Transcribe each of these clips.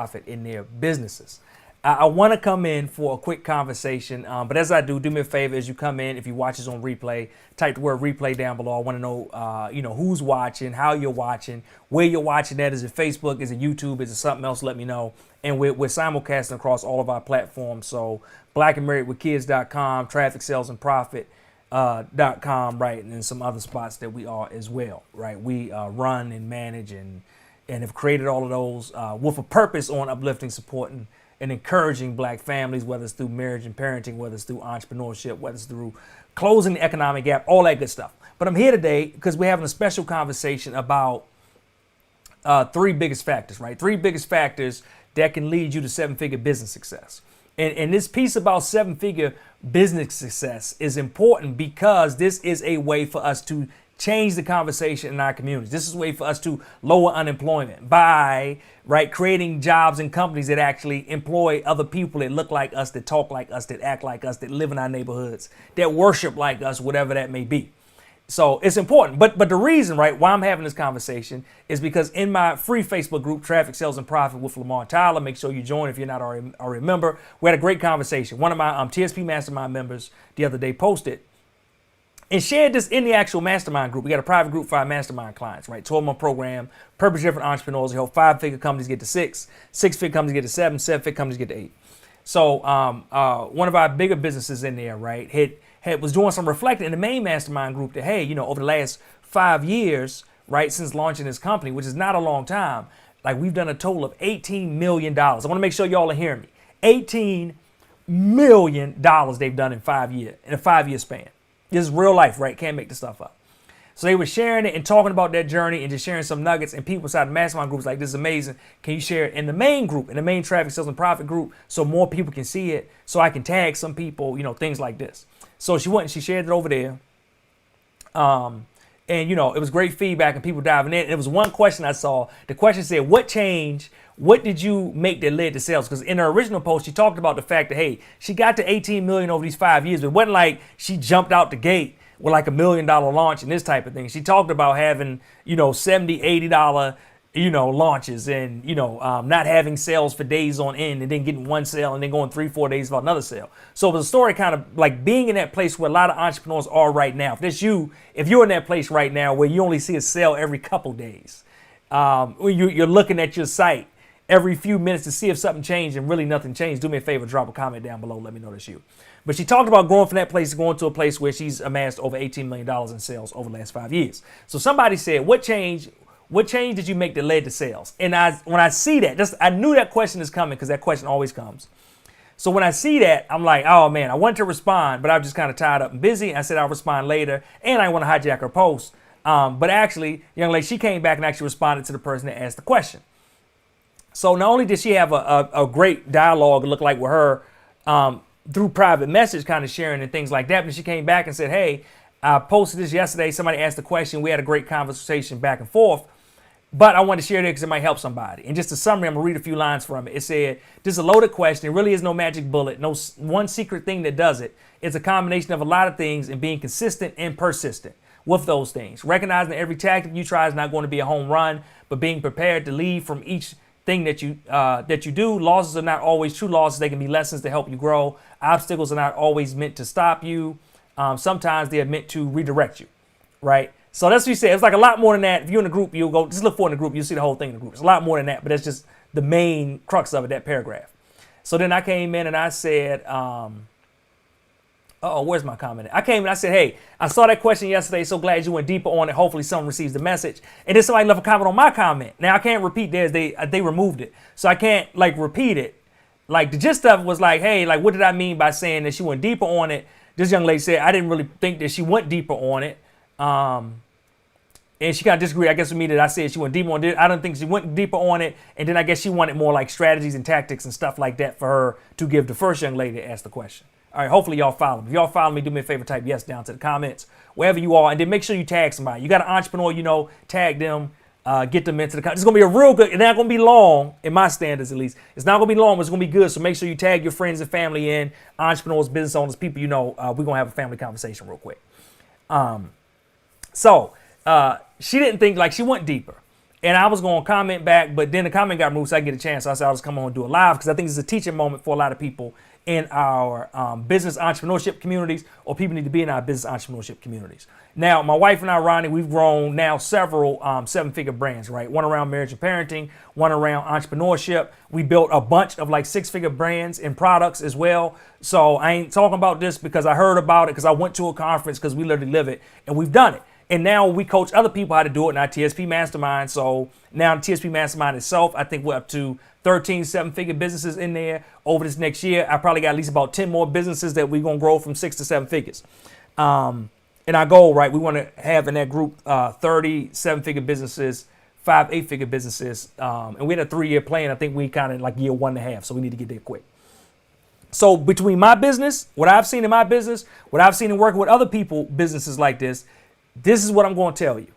profit in their businesses. I want to come in for a quick conversation, but as I do me a favor as you come in. If you watch this on replay, type the word replay down below. I want to know, who's watching, how you're watching, where you're watching that. Is it Facebook? Is it YouTube? Is it something else? Let me know. And we're simulcasting across all of our platforms. So blackandmarriedwithkids.com, traffic sales and profit.com, right, and then some other spots that we are as well, right. We run and manage and have created all of those with a purpose on uplifting, supporting, and encouraging black families, whether it's through marriage and parenting, whether it's through entrepreneurship, whether it's through closing the economic gap, all that good stuff. But I'm here today because we're having a special conversation about three biggest factors, right? Three biggest factors that can lead you to seven-figure business success. And this piece about seven-figure business success is important because this is a way for us to change the conversation in our communities. This is a way for us to lower unemployment by, right, creating jobs and companies that actually employ other people that look like us, that talk like us, that act like us, that live in our neighborhoods, that worship like us, whatever that may be. So it's important. But the reason, right, why I'm having this conversation is because in my free Facebook group, Traffic, Sales, and Profit with Lamar Tyler, make sure you join if you're not already a member. We had a great conversation. One of my TSP Mastermind members the other day posted and shared this in the actual mastermind group. We got a private group for our mastermind clients, right? 12-month program, purpose-driven entrepreneurs. We help 5-figure companies get to 6, 6-figure companies get to 7, 7-figure companies get to 8. So one of our bigger businesses in there, right, was doing some reflecting in the main mastermind group that, hey, over the last 5 years, right, since launching this company, which is not a long time, like we've done a total of $18 million. I want to make sure y'all are hearing me. $18 million they've done in 5 years, in a 5-year span. This is real life, right? Can't make this stuff up. So they were sharing it and talking about that journey and just sharing some nuggets. And people inside the mastermind groups like, this is amazing. Can you share it in the main group, in the main Traffic, Sales, and Profit group, so more people can see it, so I can tag some people, things like this. So she went and she shared it over there. And, it was great feedback and people diving in. And there was one question I saw. The question said, what changed? What did you make that led to sales? Because in her original post, she talked about the fact that, hey, she got to 18 million over these 5 years, but it wasn't like she jumped out the gate with like $1 million launch and this type of thing. She talked about having, $70, $80, launches and, not having sales for days on end and then getting one sale and then going 3-4 days for another sale. So it was a story kind of like being in that place where a lot of entrepreneurs are right now. If you're in that place right now where you only see a sale every couple days, you're looking at your site every few minutes to see if something changed and really nothing changed, do me a favor, drop a comment down below. Let me know that's you. But she talked about going from that place to going to a place where she's amassed over $18 million in sales over the last 5 years. So somebody said, what change did you make that led to sales? And when I see that, I knew that question is coming because that question always comes. So when I see that, I'm like, oh man, I wanted to respond, but I was just kind of tied up and busy. I said I'll respond later, and I want to hijack her post. But actually, young lady, she came back and actually responded to the person that asked the question. So not only did she have a great dialogue, look like with her through private message kind of sharing and things like that, but she came back and said, hey, I posted this yesterday. Somebody asked the question. We had a great conversation back and forth, but I wanted to share it because it might help somebody. And just a summary, I'm going to read a few lines from it. It said, this is a loaded question. There really is no magic bullet, no one secret thing that does it. It's a combination of a lot of things and being consistent and persistent with those things. Recognizing that every tactic you try is not going to be a home run, but being prepared to leave from each thing that you do. Losses are not always true losses. They can be lessons to help you grow. Obstacles are not always meant to stop you. Sometimes they are meant to redirect you, right? So that's what you said. It's like a lot more than that. If you're in a group, you'll go just look for it in the group. You'll see the whole thing in the group. It's a lot more than that, but that's just the main crux of it, that paragraph. So then I came in and I said, where's my comment? I came and I said, hey, I saw that question yesterday. So glad you went deeper on it. Hopefully someone receives the message. And then somebody left a comment on my comment. Now I can't repeat theirs. They removed it. So I can't repeat it. Like the gist of it was like, hey, what did I mean by saying that she went deeper on it? This young lady said, I didn't really think that she went deeper on it. And she kind of disagreed, I guess, with me that I said she went deeper on it. I don't think she went deeper on it. And then I guess she wanted more like strategies and tactics and stuff like that for her to give the first young lady to ask the question. All right, hopefully y'all follow me. If y'all follow me, do me a favor, type yes down to the comments, wherever you are. And then make sure you tag somebody. You got an entrepreneur, tag them, get them into the comments. It's going to be a real good, it's not going to be long, in my standards at least. It's not going to be long, but it's going to be good. So make sure you tag your friends and family in, entrepreneurs, business owners, people we're going to have a family conversation real quick. So she didn't think, she went deeper. And I was going to comment back, but then the comment got removed, so I get a chance. So I said I'll just come on and do it live because I think it's a teaching moment for a lot of people in our business entrepreneurship communities, or people need to be in our business entrepreneurship communities. Now, my wife and I, Ronnie, we've grown now several seven-figure brands, right? One around marriage and parenting, one around entrepreneurship. We built a bunch of like six-figure brands and products as well. So I ain't talking about this because I heard about it, because I went to a conference, because we literally live it, and we've done it. And now we coach other people how to do it in our TSP Mastermind. So now the TSP Mastermind itself, I think we're up to 13 seven-figure businesses in there. Over this next year, I probably got at least about 10 more businesses that we're going to grow from 6 to 7 figures. And our goal, right, we want to have in that group 30 seven-figure businesses, 5 8-figure businesses. And we had a 3-year plan. I think we kind of like year 1.5. So we need to get there quick. So between my business, what I've seen in my business, what I've seen in working with other people, businesses like this is what I'm going to tell you.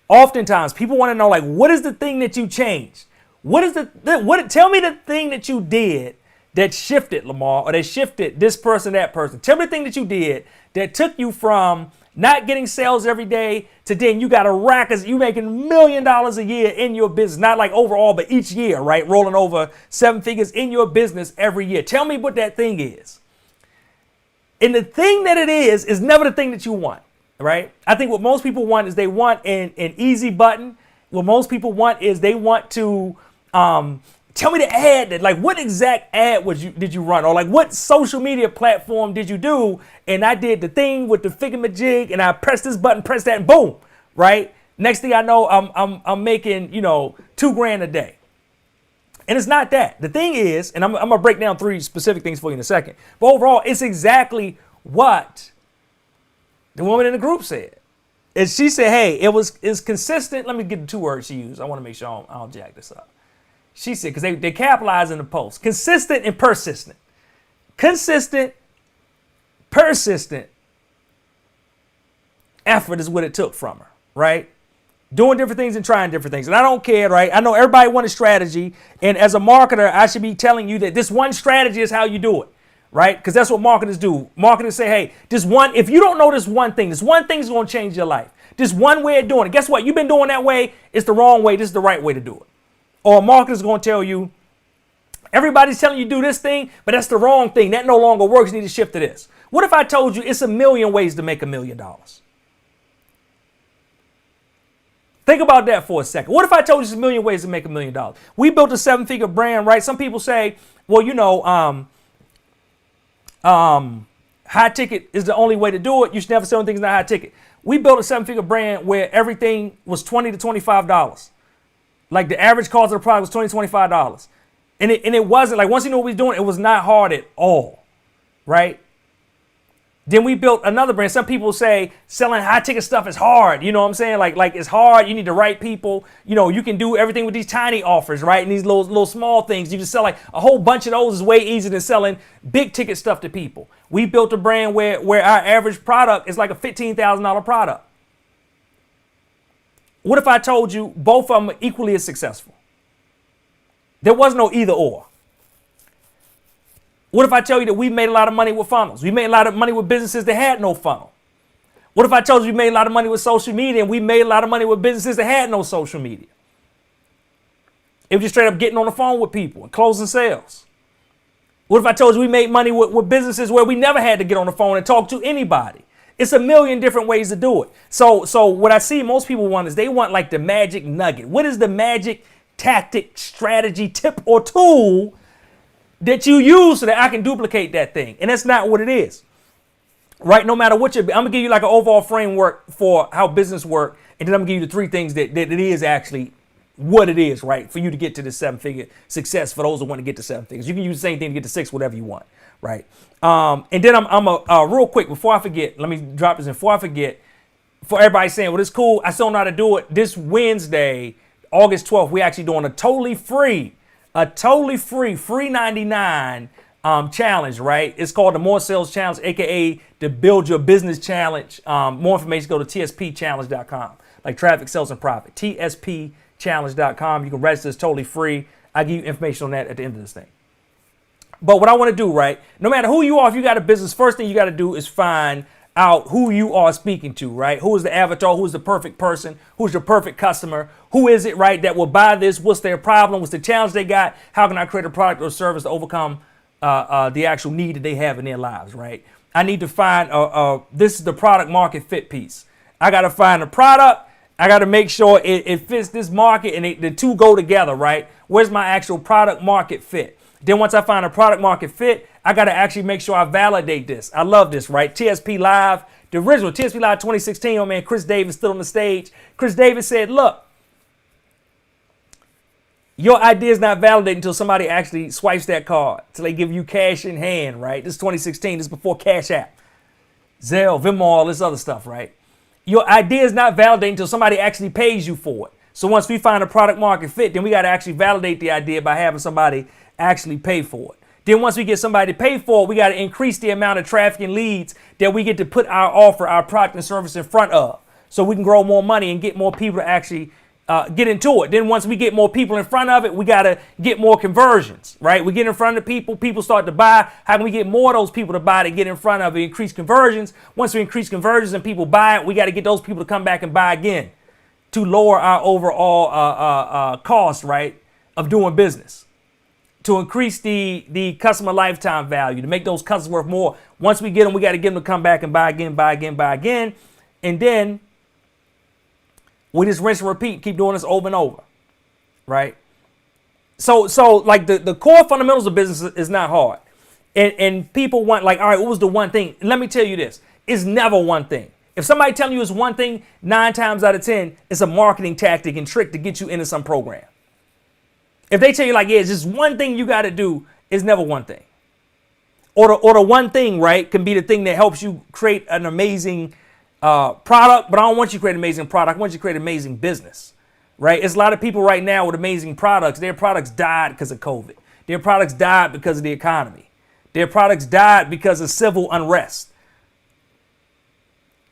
Oftentimes, people want to know, like, what is the thing that you changed? What is tell me the thing that you did that shifted, Lamar, or that shifted this person, that person. Tell me the thing that you did that took you from not getting sales every day to then you got a rack, you making $1 million a year in your business. Not like overall, but each year, right? Rolling over 7 figures in your business every year. Tell me what that thing is. And the thing that it is never the thing that you want. Right? I think what most people want is they want an easy button. What most people want is they want to tell me the ad that, like, what exact ad did you run, or like what social media platform did you do? And I did the thing with the figure-majig, and I pressed this button, pressed that, and boom, right? Next thing I know, I'm making $2,000 a day. And it's not that. The thing is, and I'm gonna break down 3 specific things for you in a second. But overall, it's exactly what the woman in the group said. And she said, hey, it's consistent. Let me get the 2 words she used. I want to make sure I don't jack this up. She said, because they capitalize in the post, consistent and persistent. Consistent, persistent effort is what it took from her, right? Doing different things and trying different things. And I don't care, right? I know everybody wants a strategy. And as a marketer, I should be telling you that this one strategy is how you do it. Right? Because that's what marketers do. Marketers say, hey, if you don't know this one thing is going to change your life. This one way of doing it. Guess what? You've been doing that way. It's the wrong way. This is the right way to do it. Or a marketer's going to tell you, everybody's telling you do this thing, but that's the wrong thing. That no longer works. You need to shift to this. What if I told you it's a million ways to make $1 million? Think about that for a second. What if I told you it's a million ways to make $1 million? We built a 7-figure brand, right? Some people say, well, high ticket is the only way to do it. You should never sell things not high ticket. We built a 7-figure brand where everything was $20 to $25. Like the average cost of the product was $20 to $25. And it wasn't like, once you know what we were doing, it was not hard at all. Right? Then we built another brand. Some people say selling high ticket stuff is hard. You know what I'm saying? Like it's hard. You need the right people. You can do everything with these tiny offers, right? And these little small things. You can sell like a whole bunch of those is way easier than selling big ticket stuff to people. We built a brand where our average product is like a $15,000 product. What if I told you both of them are equally as successful? There was no either or. What if I tell you that we made a lot of money with funnels? We made a lot of money with businesses that had no funnel. What if I told you we made a lot of money with social media and we made a lot of money with businesses that had no social media? It was just straight up getting on the phone with people and closing sales. What if I told you we made money with businesses where we never had to get on the phone and talk to anybody? It's a million different ways to do it. So what I see most people want is they want like the magic nugget. What is the magic tactic, strategy, tip, or tool that you use so that I can duplicate that thing? And that's not what it is, right? No matter what I'm going to give you like an overall framework for how business work. And then I'm going to give you the 3 things that it is actually what it is, right? For you to get to the 7-figure success for those who want to get to 7 figures. You can use the same thing to get to 6, whatever you want, right? And then I'm real quick, before I forget, let me drop this in. Before I forget, for everybody saying, well, it's cool, I still know how to do it. This Wednesday, August 12th, we're actually doing a totally free free 99 challenge, right? It's called the More Sales Challenge, aka the Build Your Business Challenge. More information, go to tspchallenge.com, like traffic, sales, and profit. tspchallenge.com. You can register. It's totally free. I give you information on that at the end of this thing. But what I want to do, right, no matter who you are, if you got a business, first thing you got to do is find out who you are speaking to, right? Who is the avatar? Who is the perfect person? Who's your perfect customer? Who is it, right, that will buy this? What's their problem? What's the challenge they got? How can I create a product or service to overcome the actual need that they have in their lives, right? I need to find, this is the product market fit piece. I got to find a product. I got to make sure it fits this market and the two go together, right? Where's my actual product market fit? Then once I find a product market fit, I got to actually make sure I validate this. I love this, right? TSP Live, the original TSP Live 2016, oh man, Chris Davis stood on the stage. Chris Davis said, look, your idea is not validated until somebody actually swipes that card, till they give you cash in hand, right? This is 2016, this is before Cash App, Zelle, Venmo, all this other stuff, right? Your idea is not validated until somebody actually pays you for it. So once we find a product market fit, then we got to actually validate the idea by having somebody actually pay for it. Then once we get somebody to pay for it, we got to increase the amount of traffic and leads that we get to put our offer, our product and service in front of, so we can grow more money and get more people to actually get into it. Then once we get more people in front of it, we got to get more conversions, right? We get in front of people, people start to buy. How can we get more of those people to buy to get in front of it, increase conversions? Once we increase conversions and people buy it, we got to get those people to come back and buy again to lower our overall cost, right, of doing business, to increase the customer lifetime value, to make those customers worth more. Once we get them, we got to get them to come back and buy again, buy again, buy again. And then we just rinse and repeat, keep doing this over and over, right? So like the core fundamentals of business is not hard. And people want, like, all right, what was the one thing? And let me tell you this, it's never one thing. If somebody telling you it's one thing, 9 times out of 10, it's a marketing tactic and trick to get you into some program. If they tell you, like, yeah, it's just one thing you got to do, it's never one thing. Or the one thing, right, can be the thing that helps you create an amazing product, but I don't want you to create an amazing product. I want you to create an amazing business, right? It's a lot of people right now with amazing products. Their products died because of COVID. Their products died because of the economy. Their products died because of civil unrest.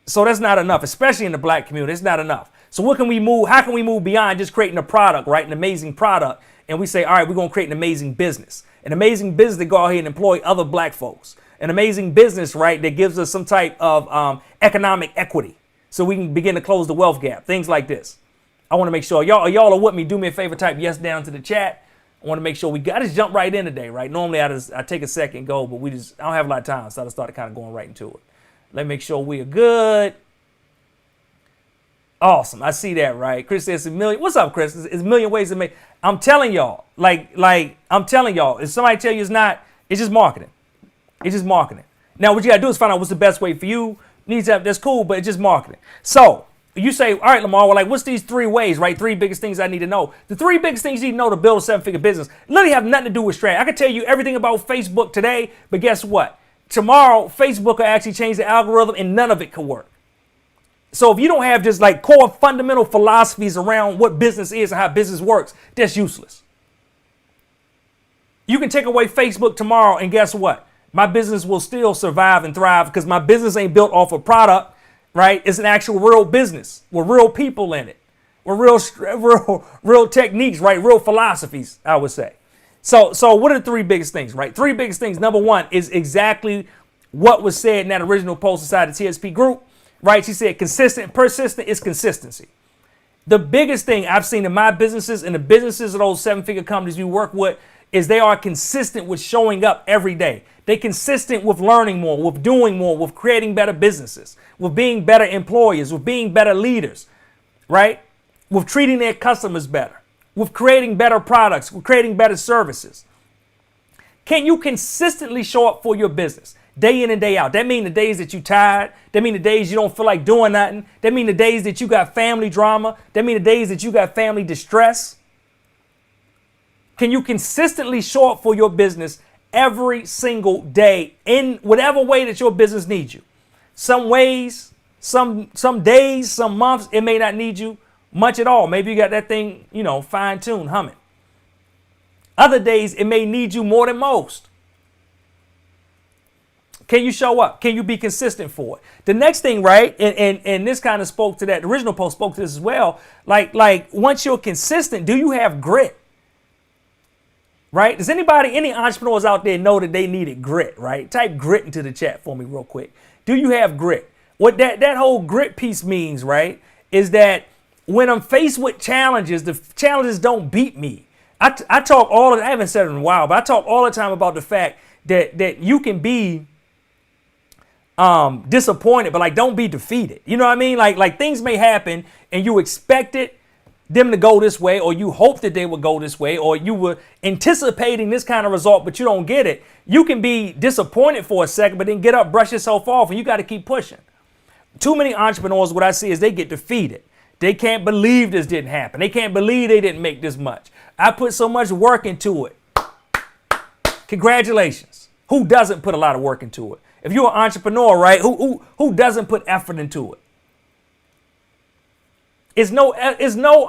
So that's not enough, especially in the black community. It's not enough. So what can we move? How can we move beyond just creating a product, right? An amazing product. And we say, all right, we're going to create an amazing business. An amazing business to go ahead and employ other black folks. An amazing business, right, that gives us some type of economic equity so we can begin to close the wealth gap. Things like this. I want to make sure y'all are with me. Do me a favor, type yes down to the chat. I want to make sure we got to jump right in today, right? Normally I take a second and go, but I don't have a lot of time, so I just started kind of going right into it. Let me make sure we are good. Awesome. I see that, right? Chris says a million. What's up, Chris? It's a million ways to make. I'm telling y'all, like I'm telling y'all, if somebody tell you it's not, it's just marketing. It's just marketing. Now, what you got to do is find out what's the best way for you. Needs to have, that's cool, but it's just marketing. So you say, all right, Lamar, well, like, what's these 3 ways, right? 3 biggest things I need to know. The 3 biggest things you need to know to build a 7-figure business literally have nothing to do with strategy. I can tell you everything about Facebook today, but guess what? Tomorrow, Facebook will actually change the algorithm and none of it could work. So if you don't have just like core fundamental philosophies around what business is and how business works, that's useless. You can take away Facebook tomorrow and guess what? My business will still survive and thrive because my business ain't built off a product, right? It's an actual real business with real people in it, with real techniques, right? Real philosophies, I would say. So what are the 3 biggest things, right? 3 biggest things. Number 1 is exactly what was said in that original post inside the TSP group, right? She said consistent, persistent is consistency. The biggest thing I've seen in my businesses and the businesses of those 7-figure companies we work with is they are consistent with showing up every day. They're consistent with learning more, with doing more, with creating better businesses, with being better employers, with being better leaders, right? With treating their customers better, with creating better products, with creating better services. Can you consistently show up for your business day in and day out? That means the days that you're tired. That means the days you don't feel like doing nothing. That means the days that you got family drama. That means the days that you got family distress. Can you consistently show up for your business every single day in whatever way that your business needs you? Some ways, some days, some months, it may not need you much at all. Maybe you got that thing, fine-tuned, humming. Other days, it may need you more than most. Can you show up? Can you be consistent for it? The next thing, right, and this kind of spoke to that, the original post spoke to this as well, like once you're consistent, do you have grit? right? Does any entrepreneurs out there know that they needed grit, right? Type grit into the chat for me real quick. Do you have grit? What that whole grit piece means, right, is that when I'm faced with challenges, the challenges don't beat me. I talk I haven't said it in a while, but I talk all the time about the fact that you can be disappointed, but like don't be defeated. You know what I mean? Like things may happen and you expected them to go this way, or you hope that they would go this way, or you were anticipating this kind of result, but you don't get it. You can be disappointed for a second, but then get up, brush yourself off, and you got to keep pushing. Too many entrepreneurs, what I see is they get defeated. They can't believe this didn't happen. They can't believe they didn't make this much. I put so much work into it. Congratulations. Who doesn't put a lot of work into it? If you're an entrepreneur, right, who doesn't put effort into it? It's no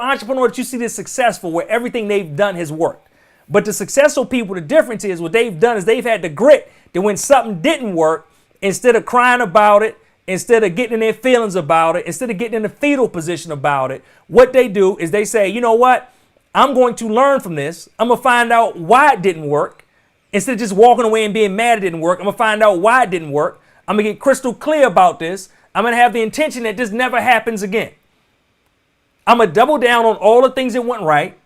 entrepreneur that you see that's successful where everything they've done has worked. But the successful people, the difference is what they've done is they've had the grit that when something didn't work, instead of crying about it, instead of getting in their feelings about it, instead of getting in the fetal position about it, what they do is they say, you know what? I'm going to learn from this. I'm going to find out why it didn't work. Instead of just walking away and being mad it didn't work, I'm going to find out why it didn't work. I'm going to get crystal clear about this. I'm going to have the intention that this never happens again. I'm going to double down on all the things that went right,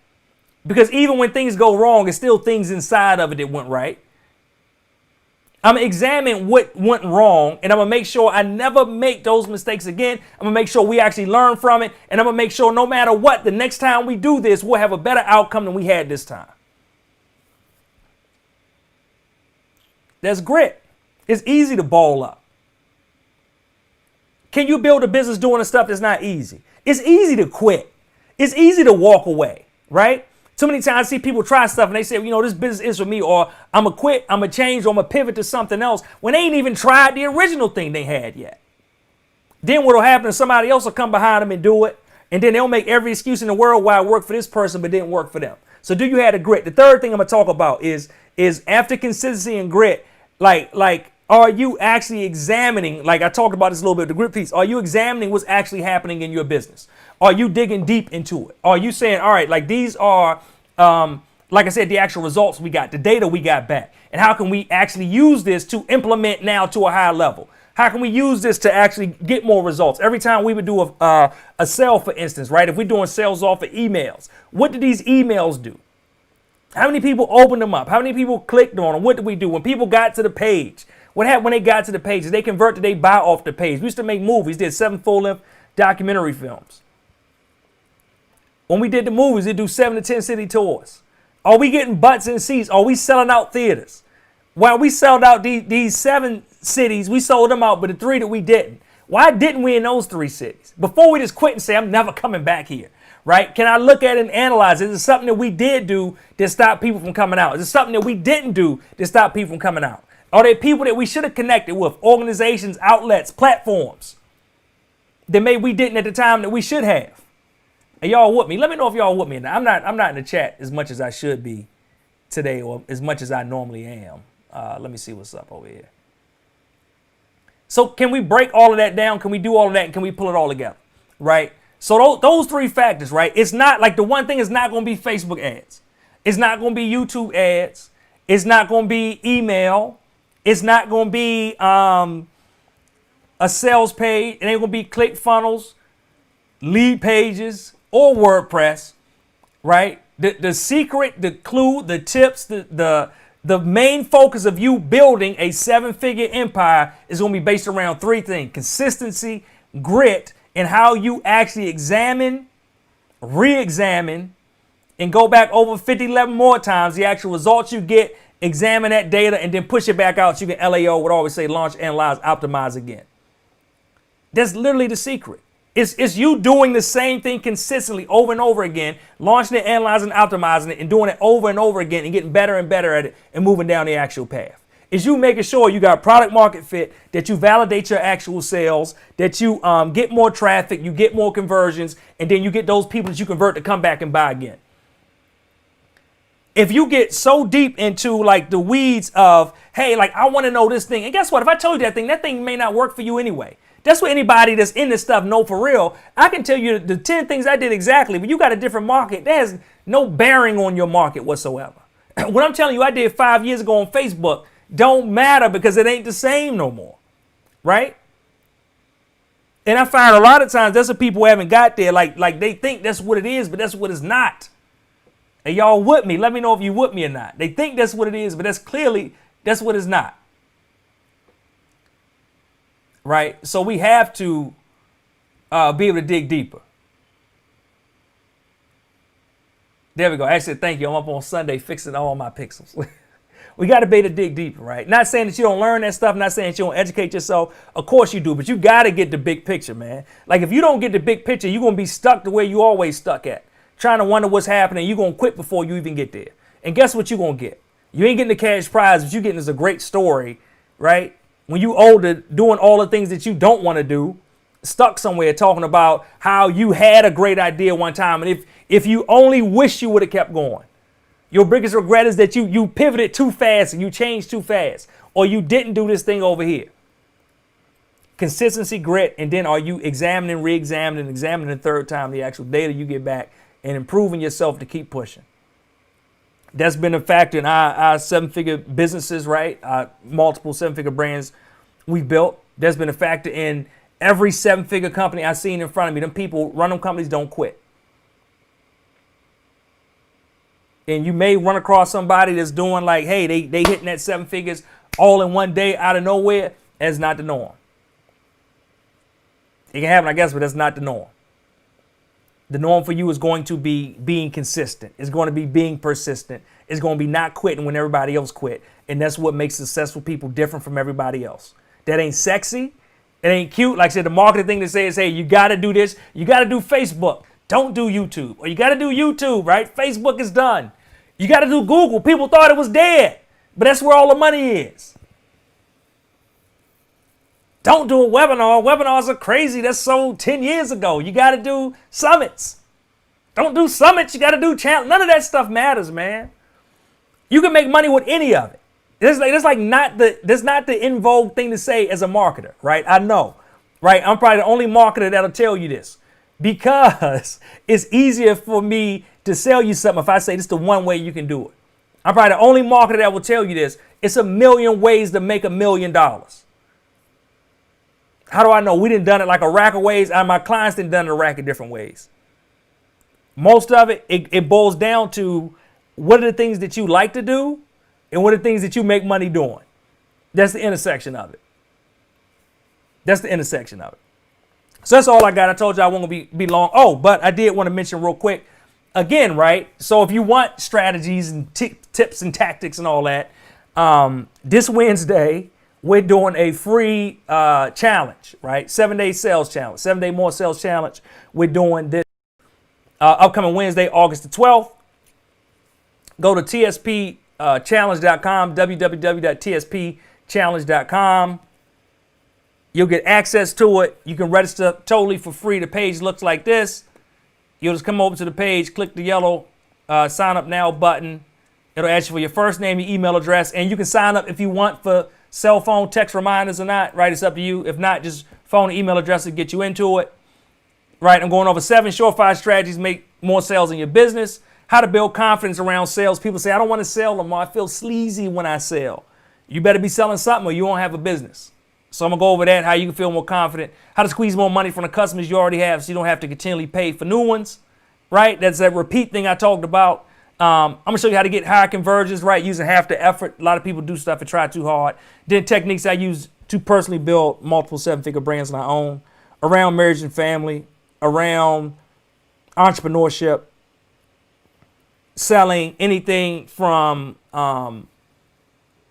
because even when things go wrong, there's still things inside of it that went right. I'm going to examine what went wrong, and I'm going to make sure I never make those mistakes again. I'm going to make sure we actually learn from it, and I'm going to make sure no matter what, the next time we do this, we'll have a better outcome than we had this time. There's grit. It's easy to ball up. Can you build a business doing the stuff that's not easy? It's easy to quit. It's easy to walk away, right? Too many times I see people try stuff and they say, you know, this business is for me, or I'm going to quit, I'm going to change, or I'm going to pivot to something else when they ain't even tried the original thing they had yet. Then what will happen is somebody else will come behind them and do it, and then they'll make every excuse in the world why it worked for this person but didn't work for them. So do you have the grit? The third thing I'm going to talk about is after consistency and grit, like are you actually examining, like I talked about this a little bit, the grit piece, are you examining what's actually happening in your business? Are you digging deep into it? Are you saying, all right, like these are, like I said, the actual results we got, the data we got back, and how can we actually use this to implement now to a higher level? How can we use this to actually get more results? Every time we would do a sale, for instance, right? If we're doing sales off of emails, what do these emails do? How many people opened them up? How many people clicked on them? What did we do? When people got to the page, what happened when they got to the page? Did they convert? Did they buy off the page? We used to make movies, did 7 full-length documentary films. When we did the movies, we'd do 7 to 10 city tours. Are we getting butts in seats? Are we selling out theaters? While we sold out these 7 cities, we sold them out, but the 3 that we didn't. Why didn't we in those 3 cities? Before we just quit and say, I'm never coming back here, right? Can I look at it and analyze it? Is it something that we did do that stopped people from coming out? Is it something that we didn't do that stopped people from coming out? Are there people that we should have connected with, organizations, outlets, platforms that maybe we didn't at the time that we should have? Are y'all with me? Let me know if y'all with me. Now, I'm not in the chat as much as I should be today, or as much as I normally am. Let me see what's up over here. So can we break all of that down? Can we do all of that? And can we pull it all together? Right? So those 3 factors, right? It's not like the one thing is not going to be Facebook ads. It's not going to be YouTube ads. It's not going to be email. It's not going to be a sales page. It ain't going to be ClickFunnels, lead pages, or WordPress, right? The secret, the clue, the tips, the main focus of you building a 7-figure empire is going to be based around 3 things: consistency, grit, and how you actually examine, re-examine, and go back over 50, 11 more times the actual results you get, examine that data, and then push it back out so you can LAO, would always say launch, analyze, optimize again. That's literally the secret. It's you doing the same thing consistently over and over again, launching it, analyzing, optimizing it, and doing it over and over again and getting better and better at it and moving down the actual path. It's you making sure you got product market fit, that you validate your actual sales, that you get more traffic, you get more conversions, and then you get those people that you convert to come back and buy again. If you get so deep into like the weeds of, hey, like I want to know this thing, and guess what? If I told you that thing may not work for you anyway. That's what anybody that's in this stuff know for real. I can tell you the 10 things I did exactly, but you got a different market. That has no bearing on your market whatsoever. What I'm telling you, I did 5 years ago on Facebook don't matter because it ain't the same no more, right? And I find a lot of times that's what people haven't got there. Like they think that's what it is, but that's what it's not. And y'all with me? Let me know if you with me or not. They think that's what it is, but that's what it's not. Right? So we have to be able to dig deeper. There we go. Actually, thank you. I'm up on Sunday fixing all my pixels. We got to be able to dig deeper, right? Not saying that you don't learn that stuff, not saying that you don't educate yourself. Of course you do, but you got to get the big picture, man. Like if you don't get the big picture, you're going to be stuck to where you always stuck at. Trying to wonder what's happening. You're going to quit before you even get there. And guess what you're going to get? You ain't getting the cash prize, but you're getting is a great story, right? When you older, doing all the things that you don't want to do, stuck somewhere talking about how you had a great idea one time. And if you only wish you would have kept going. Your biggest regret is that you pivoted too fast and you changed too fast, or you didn't do this thing over here. Consistency, grit, and then are you examining, re-examining, examining the third time the actual data you get back and improving yourself to keep pushing. That's been a factor in our seven-figure businesses, right? Multiple seven-figure brands we've built. That's been a factor in every seven-figure company I've seen in front of me. Them people run them companies don't quit. And you may run across somebody that's doing like, hey, they hitting that 7 figures all in one day out of nowhere. That's not the norm. It can happen, I guess, but that's not the norm. The norm for you is going to be being consistent. It's going to be being persistent. It's going to be not quitting when everybody else quit. And that's what makes successful people different from everybody else. That ain't sexy. It ain't cute. Like I said, the marketing thing to say is, hey, you got to do this. You got to do Facebook. Don't do YouTube. Or you got to do YouTube, right? Facebook is done. You got to do Google. People thought it was dead, but that's where all the money is. Don't do a webinar. Webinars are crazy. That's sold 10 years ago. You got to do summits. Don't do summits. You got to do challenge. None of that stuff matters, man. You can make money with any of it. That's not the in vogue thing to say as a marketer, right? I know, right? I'm probably the only marketer that'll tell you this because it's easier for me to sell you something if I say this is the one way you can do it. I'm probably the only marketer that will tell you this. It's a million ways to make $1 million. How do I know? We done done it like a rack of ways, and my clients done it a rack of different ways. Most of it boils down to what are the things that you like to do and what are the things that you make money doing. That's the intersection of it. That's the intersection of it. So that's all I got. I told you I won't be long. Oh, but I did want to mention real quick. Again, right? So if you want strategies and tips and tactics and all that, this Wednesday, we're doing a free challenge, right? 7-day sales challenge, 7-day more sales challenge. We're doing this upcoming Wednesday, August the 12th. Go to tspchallenge.com, www.tspchallenge.com. You'll get access to it. You can register totally for free. The page looks like this. You'll just come over to the page, click the yellow sign up now button. It'll ask you for your first name, your email address, and you can sign up if you want for cell phone text reminders or not, right? It's up to you. If not, just phone and email address to get you into it, right? I'm going over 7 surefire strategies to make more sales in your business. How to build confidence around sales. People say, I don't want to sell, Lamar. I feel sleazy when I sell. You better be selling something or you won't have a business. So I'm going to go over that, how you can feel more confident, how to squeeze more money from the customers you already have so you don't have to continually pay for new ones, right? That's that repeat thing I talked about. I'm going to show you how to get higher conversions, right, using half the effort. A lot of people do stuff and try too hard. Then techniques I use to personally build multiple 7-figure brands on my own, around marriage and family, around entrepreneurship, selling anything from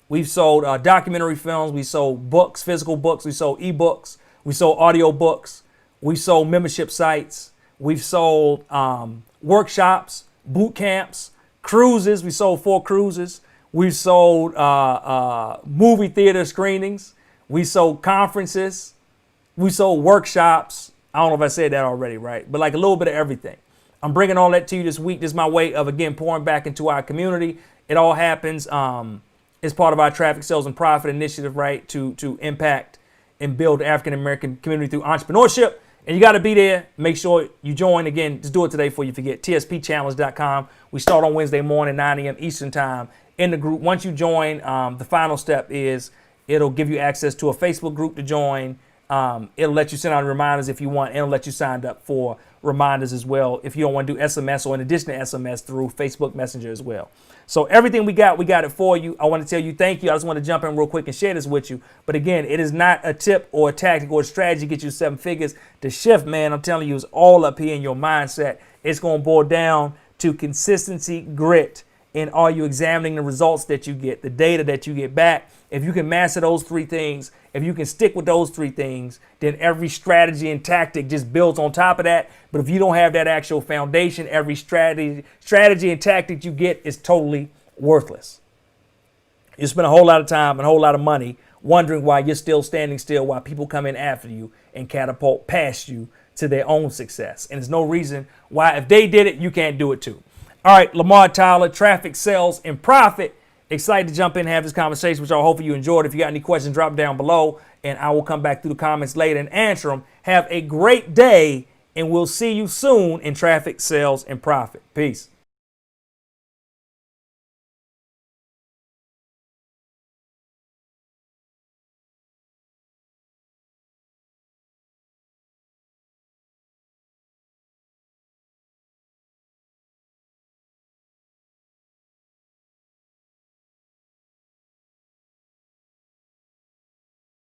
we've sold documentary films, we sold books, physical books, we sold ebooks, we sold audio books, we sold membership sites, we've sold workshops, boot camps, cruises. We sold 4 cruises. We've sold movie theater screenings. We sold conferences. We sold workshops. I don't know if I said that already, right? But like a little bit of everything. I'm bringing all that to you this week. This is my way of, again, pouring back into our community. It all happens as part of our traffic sales and profit initiative, right? To impact and build the African-American community through entrepreneurship And you got to be there. Make sure you join. Again, just do it today before you forget. tspchallenge.com. We start on Wednesday morning, 9 a.m. Eastern time in the group. Once you join, the final step is it'll give you access to a Facebook group to join. It'll let you send out reminders if you want. And it'll let you sign up for reminders as well if you don't want to do SMS or in addition to SMS through Facebook Messenger as well. So everything we got it for you. I want to tell you thank you. I just want to jump in real quick and share this with you. But again, it is not a tip or a tactic or a strategy to get you 7 figures. The shift, man, I'm telling you, is all up here in your mindset. It's going to boil down to consistency, grit, and are you examining the results that you get, the data that you get back? If you can master those 3 things, if you can stick with those 3 things, then every strategy and tactic just builds on top of that. But if you don't have that actual foundation, every strategy and tactic you get is totally worthless. You spend a whole lot of time and a whole lot of money wondering why you're still standing still while people come in after you and catapult past you to their own success. And there's no reason why if they did it, you can't do it too. All right, Lamar Tyler, Traffic, Sales, and Profit. Excited to jump in and have this conversation, which I hope you enjoyed. If you got any questions, drop down below, and I will come back through the comments later and answer them. Have a great day, and we'll see you soon in Traffic, Sales, and Profit. Peace.